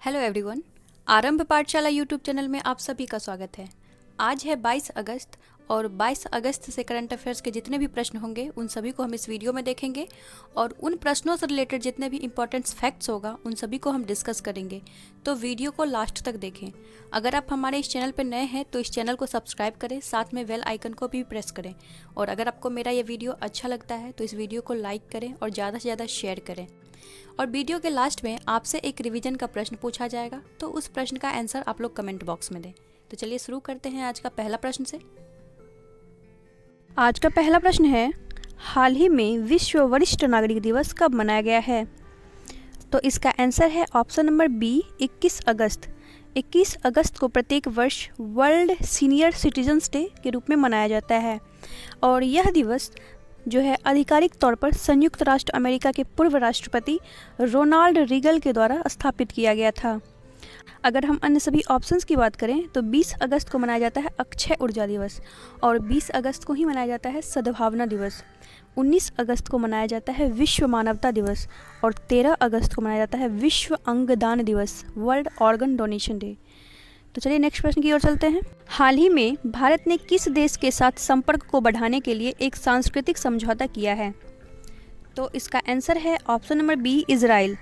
Hello everyone. आरंभ पाठशाला YouTube channel में आप सभी का स्वागत है। आज है 22 अगस्त और 22 अगस्त से करंट अफेयर्स के जितने भी प्रश्न होंगे उन सभी को हम इस वीडियो में देखेंगे और उन प्रश्नों से रिलेटेड जितने भी इंपॉर्टेंट फैक्ट्स होगा उन सभी को हम डिस्कस करेंगे। तो वीडियो को लास्ट तक देखें। अगर आप हमारे इस चैनल पर नए हैं तो इस चैनल को सब्सक्राइब करें, साथ में बेल आइकन को भी प्रेस करें। और अगर आपको मेरा ये वीडियो अच्छा लगता है तो इस वीडियो को लाइक करें और ज़्यादा से ज़्यादा शेयर करें। और वीडियो के लास्ट में आपसे एक रिवीजन का प्रश्न पूछा जाएगा, तो उस प्रश्न का आंसर आप लोग कमेंट बॉक्स में दें। तो चलिए शुरू करते हैं आज का पहला प्रश्न से। आज का पहला प्रश्न है, हाल ही में विश्व वरिष्ठ नागरिक दिवस कब मनाया गया है? तो इसका आंसर है ऑप्शन नंबर बी, 21 अगस्त। 21 अगस्त को प्रत्येक वर्ष वर्ल्ड सीनियर सिटीजन्स डे के रूप में मनाया जाता है और यह दिवस जो है आधिकारिक तौर पर संयुक्त राष्ट्र अमेरिका के पूर्व राष्ट्रपति रोनाल्ड रीगल के द्वारा स्थापित किया गया था। अगर हम अन्य सभी ऑप्शंस की बात करें तो 20 अगस्त को मनाया जाता है अक्षय ऊर्जा दिवस और 20 अगस्त को ही मनाया जाता है सद्भावना दिवस। 19 अगस्त को मनाया जाता है विश्व मानवता दिवस और 13 अगस्त को मनाया जाता है विश्व अंगदान दिवस, वर्ल्ड ऑर्गन डोनेशन डे। तो चलिए नेक्स्ट प्रश्न की ओर चलते हैं। हाल ही में भारत ने किस देश के साथ संपर्क को बढ़ाने के लिए एक सांस्कृतिक समझौता किया है? तो इसका आंसर है option number B, Israel.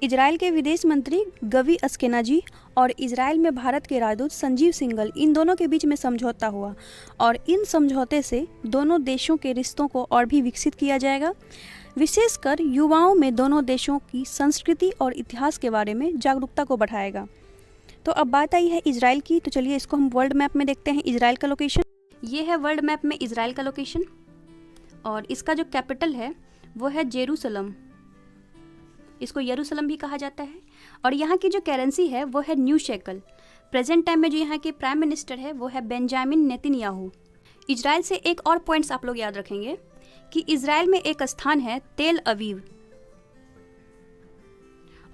Israel के विदेश मंत्री गवी अस्केनाजी और इजराइल में भारत के राजदूत संजीव सिंघल, इन दोनों के बीच में समझौता हुआ और इन समझौते से दोनों देशों के रिश्तों को और भी विकसित किया जाएगा। विशेषकर युवाओं में दोनों देशों की संस्कृति और इतिहास के बारे में जागरूकता को बढ़ाएगा। तो अब बात आई है इजराइल की, तो चलिए इसको हम वर्ल्ड मैप में देखते हैं। इजराइल का लोकेशन ये है, वर्ल्ड मैप में इजराइल का लोकेशन, और इसका जो कैपिटल है वो है जेरूसलम। इसको यरूशलेम भी कहा जाता है और यहाँ की जो करेंसी है वो है न्यू शेकल। प्रेजेंट टाइम में जो यहाँ के प्राइम मिनिस्टर है वो है बेंजामिन नेतन्याहू। इजराइल से एक और पॉइंट्स आप लोग याद रखेंगे कि इजराइल में एक स्थान है तेल अवीव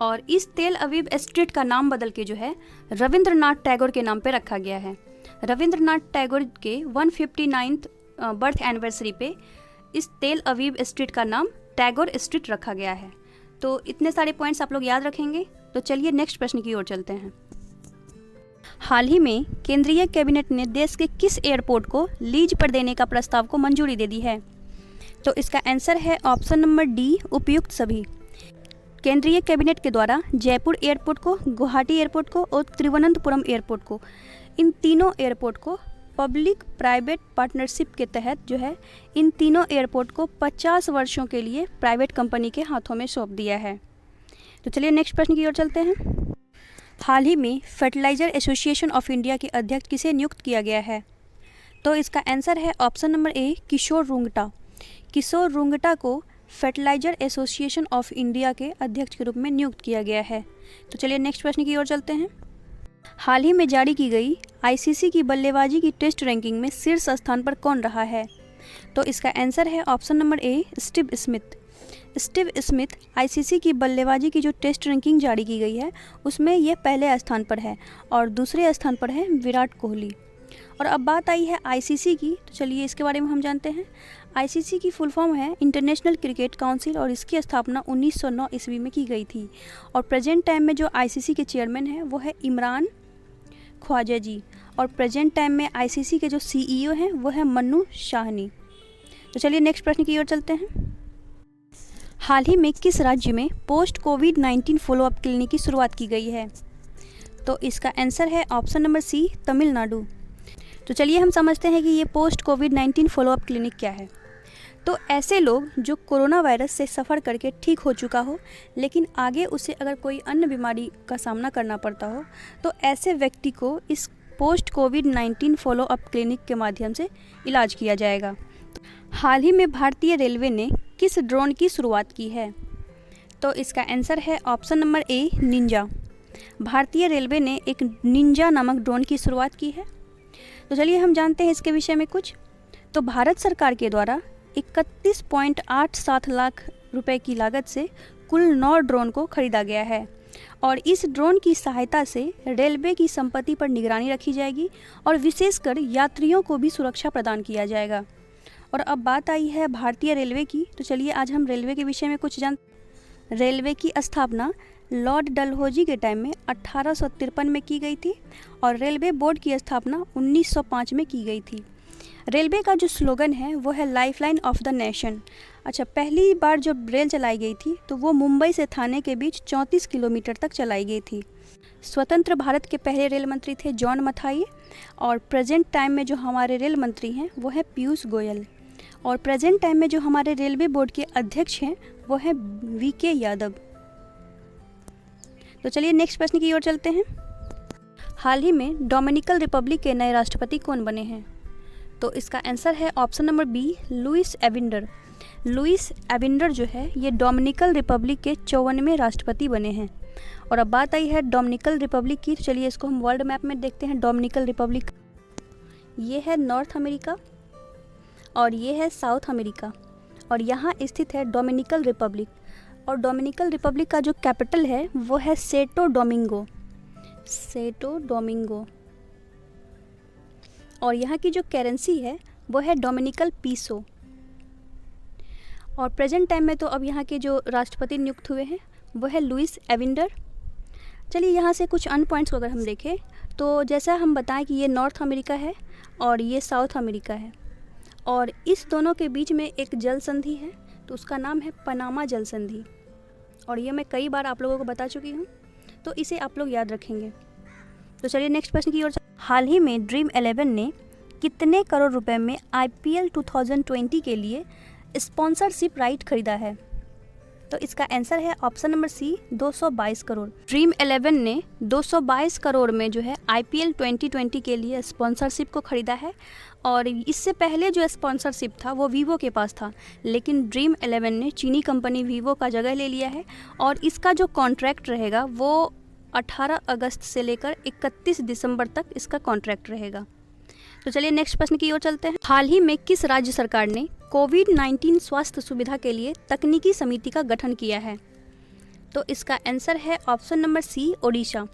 और इस तेल अवीव स्ट्रीट का नाम बदल के जो है रविंद्रनाथ टैगोर के नाम पे रखा गया है। रविंद्रनाथ टैगोर के 159th बर्थ एनिवर्सरी पे इस तेल अवीव स्ट्रीट का नाम टैगोर स्ट्रीट रखा गया है। तो इतने सारे पॉइंट्स आप लोग याद रखेंगे। तो चलिए नेक्स्ट प्रश्न की ओर चलते हैं। हाल ही में केंद्रीय कैबिनेट ने देश के किस एयरपोर्ट को लीज पर देने का प्रस्ताव को मंजूरी दे दी है? तो इसका आंसर है ऑप्शन नंबर डी, उपयुक्त सभी। केंद्रीय कैबिनेट के द्वारा जयपुर एयरपोर्ट को, गुवाहाटी एयरपोर्ट को और तिरुवनंतपुरम एयरपोर्ट को, इन तीनों एयरपोर्ट को पब्लिक प्राइवेट पार्टनरशिप के तहत जो है इन तीनों एयरपोर्ट को 50 वर्षों के लिए प्राइवेट कंपनी के हाथों में सौंप दिया है। तो चलिए नेक्स्ट प्रश्न की ओर चलते हैं। हाल ही में फर्टिलाइजर एसोसिएशन ऑफ इंडिया के अध्यक्ष किसे नियुक्त किया गया है? तो इसका आंसर है ऑप्शन नंबर ए, किशोर रुंगटा। किशोर रुंगटा को फर्टिलाइजर एसोसिएशन ऑफ इंडिया के अध्यक्ष के रूप में नियुक्त किया गया है। तो चलिए नेक्स्ट प्रश्न की ओर चलते हैं। हाल ही में जारी की गई आईसीसी की बल्लेबाजी की टेस्ट रैंकिंग में शीर्ष स्थान पर कौन रहा है? तो इसका आंसर है option number A, Steve Smith. Steve Smith ICC की बल्लेबाजी की जो टेस्ट रैंकिंग जारी की गई है उसमें यह पहले स्थान पर है और दूसरे स्थान पर है विराट कोहली। और अब बात आई है आईसीसी की, तो चलिए इसके बारे में हम जानते हैं। आईसीसी की फुल फॉर्म है इंटरनेशनल क्रिकेट काउंसिल और इसकी स्थापना 1909 ईस्वी में की गई थी और प्रेजेंट टाइम में जो आईसीसी के चेयरमैन हैं वो है इमरान ख्वाजा जी और प्रेजेंट टाइम में आईसीसी के जो सीईओ हैं वो है मन्नू शाहनी। तो चलिए नेक्स्ट प्रश्न की ओर चलते हैं। हाल ही में किस राज्य में पोस्ट कोविड-19 फॉलोअप क्लिनिक की शुरुआत की गई है? तो इसका आंसर है ऑप्शन नंबर सी, तमिलनाडु। तो चलिए हम समझते हैं कि ये पोस्ट कोविड-19 फॉलोअप क्लिनिक क्या है। तो ऐसे लोग जो कोरोना वायरस से सफ़र करके ठीक हो चुका हो लेकिन आगे उसे अगर कोई अन्य बीमारी का सामना करना पड़ता हो तो ऐसे व्यक्ति को इस पोस्ट कोविड-19 फॉलोअप क्लिनिक के माध्यम से इलाज किया जाएगा। हाल ही में भारतीय रेलवे ने किस ड्रोन की शुरुआत की है? तो इसका आंसर है ऑप्शन नंबर ए, निंजा। भारतीय रेलवे ने एक निंजा नामक ड्रोन की शुरुआत की है। तो चलिए हम जानते हैं इसके विषय में कुछ। तो भारत सरकार के द्वारा 31.87 लाख रुपए की लागत से कुल 9 ड्रोन को खरीदा गया है और इस ड्रोन की सहायता से रेलवे की संपत्ति पर निगरानी रखी जाएगी और विशेषकर यात्रियों को भी सुरक्षा प्रदान किया जाएगा। और अब बात आई है भारतीय रेलवे की, तो चलिए आज हम रेलवे के विषय में कुछ रेलवे की स्थापना लॉर्ड डलहौजी के टाइम में 1853 में की गई थी और रेलवे बोर्ड की स्थापना 1905 में की गई थी। रेलवे का जो स्लोगन है वो है लाइफलाइन ऑफ द नेशन। अच्छा, पहली बार जब रेल चलाई गई थी तो वो मुंबई से थाने के बीच 34 किलोमीटर तक चलाई गई थी। स्वतंत्र भारत के पहले रेल मंत्री थे जॉन मथाई और प्रेजेंट टाइम में जो हमारे रेल मंत्री हैं वो है पीयूष गोयल और प्रेजेंट टाइम में जो हमारे रेलवे बोर्ड के अध्यक्ष हैं वो है वीके यादव। तो चलिए नेक्स्ट प्रश्न की ओर चलते हैं। हाल ही में डोमिनिकन रिपब्लिक के नए राष्ट्रपति कौन बने हैं? तो इसका आंसर है ऑप्शन नंबर बी, लुइस एबिंडर। लुइस एबिंडर जो है ये डोमिनिकन रिपब्लिक के 54वें राष्ट्रपति बने हैं। और अब बात आई है डोमिनिकन रिपब्लिक की, तो चलिए इसको हम वर्ल्ड मैप में देखते हैं। डोमिनिकन रिपब्लिक ये है नॉर्थ अमेरिका और ये है साउथ अमेरिका और यहाँ स्थित है डोमिनिकन रिपब्लिक। और डोमिनिकन रिपब्लिक का जो कैपिटल है वो है सेंटो डोमिंगो। Santo Domingo. और यहाँ की जो करेंसी है वो है डोमिनिकन पीसो। और प्रेजेंट टाइम में तो अब यहाँ के जो राष्ट्रपति नियुक्त हुए हैं वो है लुइस एबिंडर। चलिए यहाँ से कुछ अन्य पॉइंट्स को अगर हम देखें तो जैसा हम बताएं कि ये नॉर्थ अमेरिका है और ये साउथ अमेरिका है और इस दोनों के बीच में एक जल संधि है तो उसका नाम है पनामा जल संधि और ये मैं कई बार आप लोगों को बता चुकी हूँ, तो इसे आप लोग याद रखेंगे। तो चलिए नेक्स्ट प्रश्न की ओर। हाल ही में ड्रीम 11 ने कितने करोड़ रुपए में IPL 2020 के लिए स्पॉन्सरशिप राइट खरीदा है? तो इसका आंसर है option number C, 222 crore. Dream 11 ने 222 करोड़ में जो है IPL 2020 के लिए स्पॉन्सरशिप को खरीदा है और इससे पहले जो स्पॉन्सरशिप था वो वीवो के पास था, लेकिन ड्रीम 11 ने चीनी कंपनी वीवो का जगह ले लिया है और इसका जो कॉन्ट्रैक्ट रहेगा वो 18 अगस्त से लेकर 31 दिसंबर तक इसका कॉन्ट्रैक्ट रहेगा। तो चलिए नेक्स्ट प्रश्न की ओर चलते हैं। हाल ही में किस राज्य सरकार ने कोविड-19 स्वास्थ्य सुविधा के लिए तकनीकी समिति का गठन किया है? तो इसका आंसर है option number C, Odisha.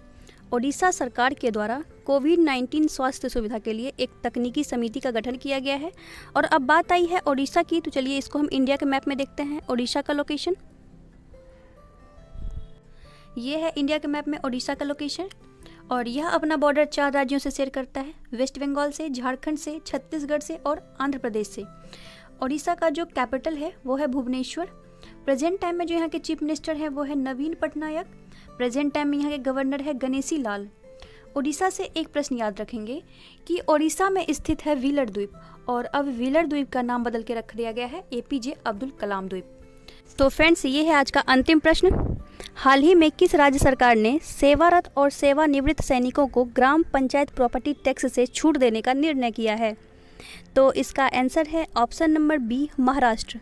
Odisha सरकार के द्वारा कोविड-19 स्वास्थ्य सुविधा के लिए एक तकनीकी समिति का गठन किया गया है। और अब बात आई है ओडिशा की, तो चलिए इसको हम इंडिया के मैप में देखते हैं। ओडिशा का लोकेशन ये है, इंडिया के मैप में ओडिशा का लोकेशन और यह अपना बॉर्डर 4 राज्यों से शेयर करता है, वेस्ट बंगाल से, झारखंड से, छत्तीसगढ़ से और आंध्र प्रदेश से। ओडिशा का जो कैपिटल है वो है भुवनेश्वर। प्रेजेंट टाइम में जो यहाँ के चीफ मिनिस्टर हैं वो है नवीन पटनायक। प्रेजेंट टाइम में यहाँ के गवर्नर है गणेशी लाल। ओडिशा से एक प्रश्न याद रखेंगे कि ओडिशा में स्थित है व्हीलर द्वीप और अब व्हीलर द्वीप का नाम बदल के रख दिया गया है APJ अब्दुल कलाम द्वीप। तो फ्रेंड्स, ये है आज का अंतिम प्रश्न। हाल ही में किस राज्य सरकार ने सेवारत और सेवानिवृत्त सैनिकों को ग्राम पंचायत प्रॉपर्टी टैक्स से छूट देने का निर्णय किया है? तो इसका आंसर है option number B, Maharashtra.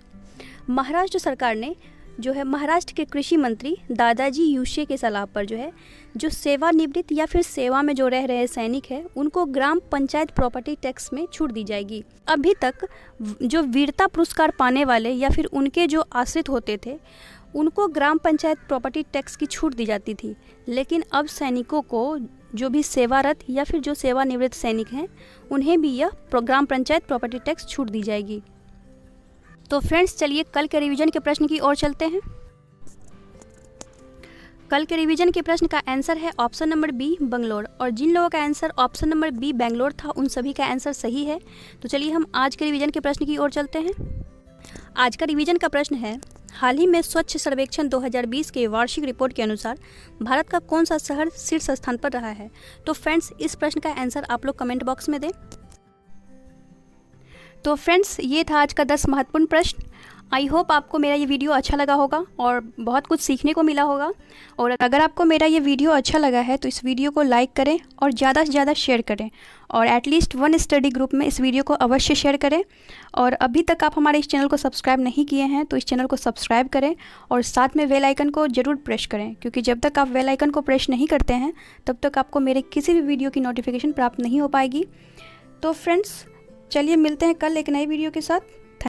Maharashtra सरकार ने जो है महाराष्ट्र के कृषि मंत्री दादाजी यूशे के सलाह पर जो है जो सेवानिवृत्त या फिर सेवा में जो रह रहे सैनिक हैं उनको ग्राम पंचायत प्रॉपर्टी टैक्स में छूट दी जाएगी। अभी तक जो वीरता पुरस्कार पाने वाले या फिर उनके जो आश्रित होते थे उनको ग्राम पंचायत प्रॉपर्टी टैक्स की छूट दी जाती थी, लेकिन अब सैनिकों को जो भी सेवारत या फिर जो सेवानिवृत्त सैनिक हैं उन्हें भी यह ग्राम पंचायत प्रॉपर्टी टैक्स छूट दी जाएगी। तो फ्रेंड्स, चलिए कल के रिवीजन के प्रश्न की ओर चलते हैं। कल के रिवीजन के प्रश्न का आंसर है ऑप्शन नंबर बी, बंगलोर। और जिन लोगों का answer option number B Bangalore था उन सभी का आंसर सही है। तो चलिए हम आज के रिवीजन के प्रश्न की ओर चलते हैं। आज का रिवीजन का प्रश्न है, हाल ही में स्वच्छ सर्वेक्षण 2020 के वार्षिक रिपोर्ट के अनुसार भारत का कौन सा शहर शीर्ष स्थान पर रहा है? तो फ्रेंड्स, इस प्रश्न का आंसर आप लोग कमेंट बॉक्स में दें। तो फ्रेंड्स, ये था आज का 10 महत्वपूर्ण प्रश्न। आई होप आपको मेरा ये वीडियो अच्छा लगा होगा और बहुत कुछ सीखने को मिला होगा। और अगर आपको मेरा ये वीडियो अच्छा लगा है तो इस वीडियो को लाइक करें और ज़्यादा से ज़्यादा शेयर करें और एटलीस्ट 1 स्टडी ग्रुप में इस वीडियो को अवश्य शेयर करें। और अभी तक आप हमारे इस चैनल को सब्सक्राइब नहीं किए हैं तो इस चैनल को सब्सक्राइब करें और साथ में बेल आइकन को ज़रूर प्रेस करें, क्योंकि जब तक आप बेल आइकन को प्रेस नहीं करते हैं तब तक आपको मेरे किसी भी वीडियो की नोटिफिकेशन प्राप्त नहीं हो पाएगी। तो फ्रेंड्स, चलिए मिलते हैं कल एक नई वीडियो के साथ।